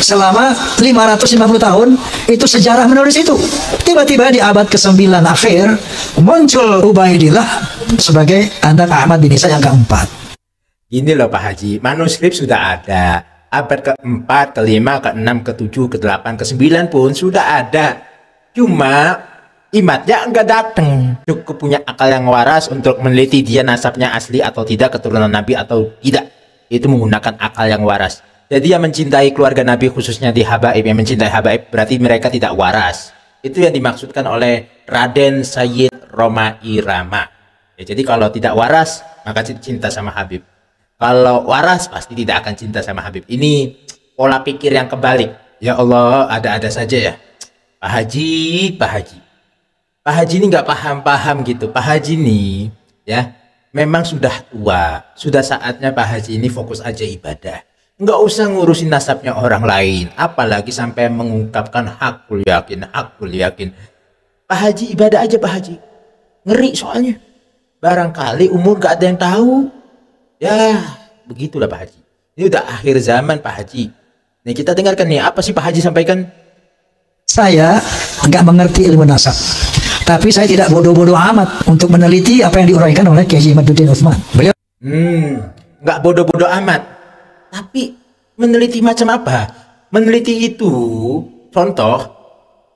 Selama 550 tahun itu sejarah menulis itu. Tiba-tiba di abad ke-9 akhir muncul Ubaidillah sebagai anak Ahmad bin Isa yang keempat. Ini loh Pak Haji, manuskrip sudah ada. Abad ke-4, ke-5, ke-6, ke-7, ke-8, ke-9 pun sudah ada. Cuma imatnya enggak datang. Cukup punya akal yang waras untuk meneliti dia nasabnya asli atau tidak, keturunan Nabi atau tidak. Itu menggunakan akal yang waras. Jadi yang mencintai keluarga Nabi, khususnya di Habaib, yang mencintai Habaib, berarti mereka tidak waras. Itu yang dimaksudkan oleh Raden Sayyid Roma Irama. Ya, jadi kalau tidak waras, maka cinta sama Habib. Kalau waras, pasti tidak akan cinta sama Habib. Ini pola pikir yang kebalik. Ya Allah, ada-ada saja ya. Pak Haji, Pak Haji. Pak Haji ini nggak paham-paham gitu. Pak Haji ini, ya, memang sudah tua. Sudah saatnya Pak Haji ini fokus aja ibadah. Nggak usah ngurusin nasabnya orang lain. Apalagi sampai mengungkapkan hakul yakin, hakul yakin. Pak Haji ibadah aja Pak Haji. Ngeri soalnya. Barangkali umur nggak ada yang tahu. Ya, begitulah Pak Haji. Ini udah akhir zaman Pak Haji. Nih kita dengarkan nih, apa sih Pak Haji sampaikan? Saya nggak mengerti ilmu nasab. Tapi saya tidak bodoh-bodoh amat untuk meneliti apa yang diuraikan oleh Kiai Imaduddin Utsman. Beliau nggak bodoh-bodoh amat. Tapi meneliti macam apa? Meneliti itu, contoh,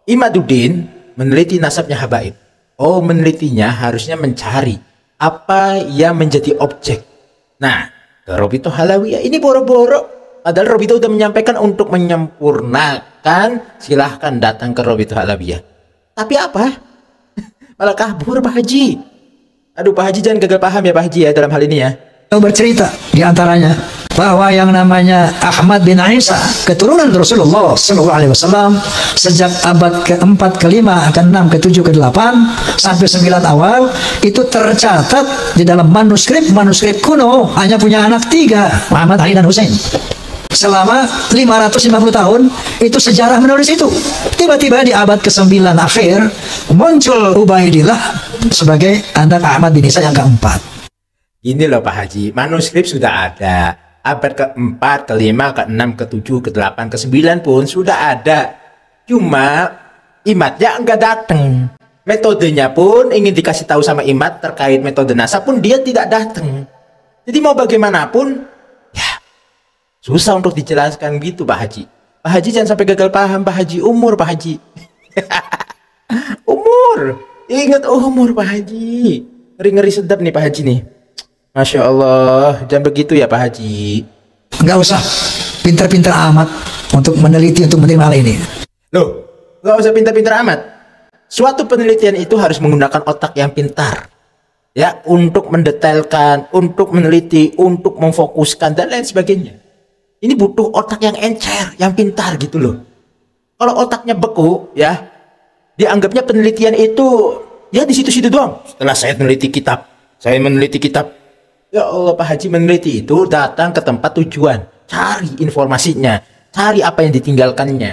Imaduddin meneliti nasabnya Habaib. Oh, menelitinya harusnya mencari apa yang menjadi objek. Nah, ke Robito Halawiyah ini boro-boro. Padahal Robito sudah menyampaikan untuk menyempurnakan, silahkan datang ke Robito Halawiyah. Tapi apa? Malah kabur Pak Haji. Aduh Pak Haji, jangan gagal paham ya Pak Haji ya dalam hal ini ya. Bercerita diantaranya bahwa yang namanya Ahmad bin Isa, keturunan Rasulullah SAW, sejak abad ke-4, ke-5, ke-6, ke-7, ke-8 sampai 9 awal itu tercatat di dalam manuskrip kuno, hanya punya anak 3, Muhammad, Ali, dan Husain. Selama 550 tahun itu sejarah menulis itu. Tiba-tiba di abad ke-9 akhir muncul Ubaidillah sebagai anak Ahmad bin Isa yang keempat. Ini loh Pak Haji, manuskrip sudah ada. Abad ke-4, ke-5, ke-6, ke-7, ke-8, ke-9 pun sudah ada. Cuma imatnya enggak datang. Metodenya pun ingin dikasih tahu sama imat terkait metode nasab pun dia tidak datang. Jadi mau bagaimanapun, ya susah untuk dijelaskan gitu Pak Haji. Pak Haji jangan sampai gagal paham Pak Haji. Umur Pak Haji. Umur. Ingat umur Pak Haji. Ngeri-ngeri sedap nih Pak Haji nih. Masya Allah, jangan begitu ya Pak Haji. Nggak usah pinter-pinter amat untuk meneliti, untuk menerima hal ini. Loh, nggak usah pinter-pinter amat. Suatu penelitian itu harus menggunakan otak yang pintar. Ya, untuk mendetailkan, untuk meneliti, untuk memfokuskan, dan lain sebagainya. Ini butuh otak yang encer, yang pintar gitu loh. Kalau otaknya beku, ya, dianggapnya penelitian itu, ya di situ-situ doang. Setelah saya meneliti kitab, ya Allah Pak Haji meneliti itu datang ke tempat tujuan, cari informasinya, cari apa yang ditinggalkannya,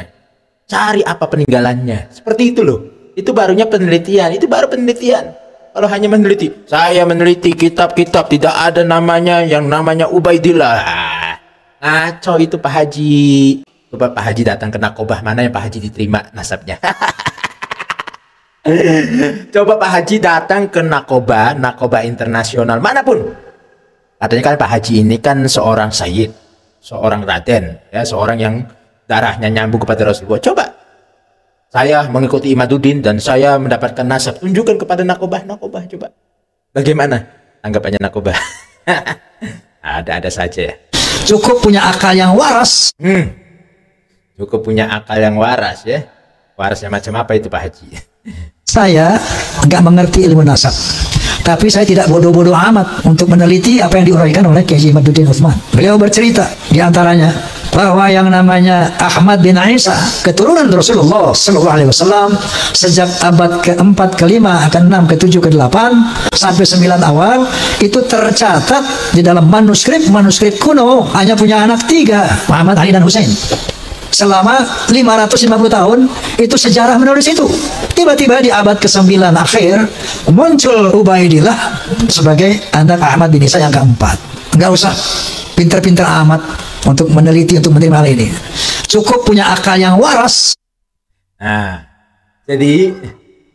cari apa peninggalannya, seperti itu loh. Itu barunya penelitian, itu baru penelitian. Kalau hanya meneliti, saya meneliti kitab-kitab tidak ada namanya yang namanya Ubaidillah, ngaco itu Pak Haji. Coba Pak Haji datang ke Nakobah mana yang Pak Haji diterima nasabnya. Coba Pak Haji datang ke Nakobah internasional manapun. Katanya kan Pak Haji ini kan seorang sayyid, seorang raden, ya, seorang yang darahnya nyambung kepada Rasulullah. Coba saya mengikuti Imaduddin dan saya mendapatkan nasab, tunjukkan kepada Nakobah, coba. Bagaimana tanggapannya Nakobah? Ada-ada saja ya. Cukup punya akal yang waras. Cukup punya akal yang waras ya. Warasnya macam apa itu Pak Haji? Saya nggak mengerti ilmu nasab. Tapi saya tidak bodoh-bodoh amat untuk meneliti apa yang diuraikan oleh Kiai Imaduddin Utsman. Beliau bercerita diantaranya bahwa yang namanya Ahmad bin Isa, keturunan Rasulullah SAW, sejak abad ke-4, ke-5, ke-6, ke-7, ke-8 sampai 9 awal itu tercatat di dalam manuskrip kuno, hanya punya anak 3, Muhammad, Ali, dan Husain. Selama 550 tahun itu sejarah menulis itu. Tiba-tiba di abad ke-9 akhir muncul Ubaidillah sebagai anak Ahmad bin Isa yang keempat. Nggak usah pinter-pinter amat untuk meneliti, untuk menerima hal ini. Cukup punya akal yang waras. Nah, jadi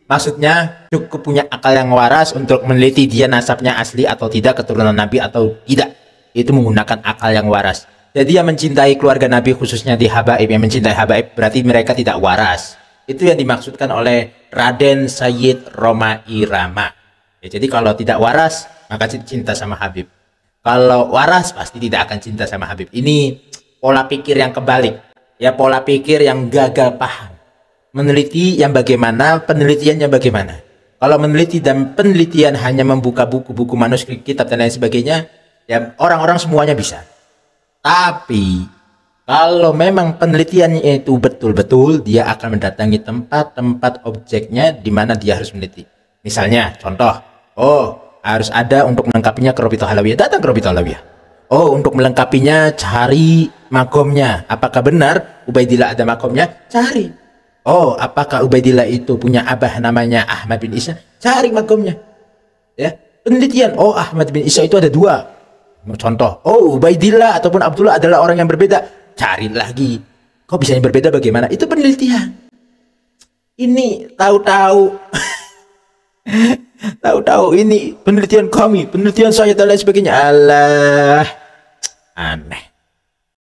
maksudnya cukup punya akal yang waras untuk meneliti dia nasabnya asli atau tidak, keturunan Nabi atau tidak. Itu menggunakan akal yang waras. Jadi yang mencintai keluarga Nabi, khususnya di Habaib, yang mencintai Habaib, berarti mereka tidak waras. Itu yang dimaksudkan oleh Raden Sayyid Roma Irama. Ya, jadi kalau tidak waras, maka cinta sama Habib. Kalau waras, pasti tidak akan cinta sama Habib. Ini pola pikir yang kebalik. Ya, pola pikir yang gagal paham. Meneliti yang bagaimana, penelitian yang bagaimana. Kalau meneliti dan penelitian hanya membuka buku-buku, manuskrip, kitab, dan lain sebagainya, ya orang-orang semuanya bisa. Tapi kalau memang penelitiannya itu betul-betul, dia akan mendatangi tempat-tempat objeknya di mana dia harus meneliti. Misalnya, contoh, harus ada untuk melengkapinya ke Robitoh Halawiyah, datang ke Robitoh Halawiyah. Untuk melengkapinya cari makomnya. Apakah benar Ubaidillah ada makomnya? Cari. Apakah Ubaidillah itu punya abah namanya Ahmad bin Isa? Cari makomnya. Ya, penelitian. Ahmad bin Isa itu ada 2. Contoh, Ubaidillah ataupun Abdullah adalah orang yang berbeda. Cari lagi. Kok bisa yang berbeda bagaimana? Itu penelitian. Ini tahu-tahu ini penelitian kami, penelitian saya dan lain sebagainya. Alah, aneh.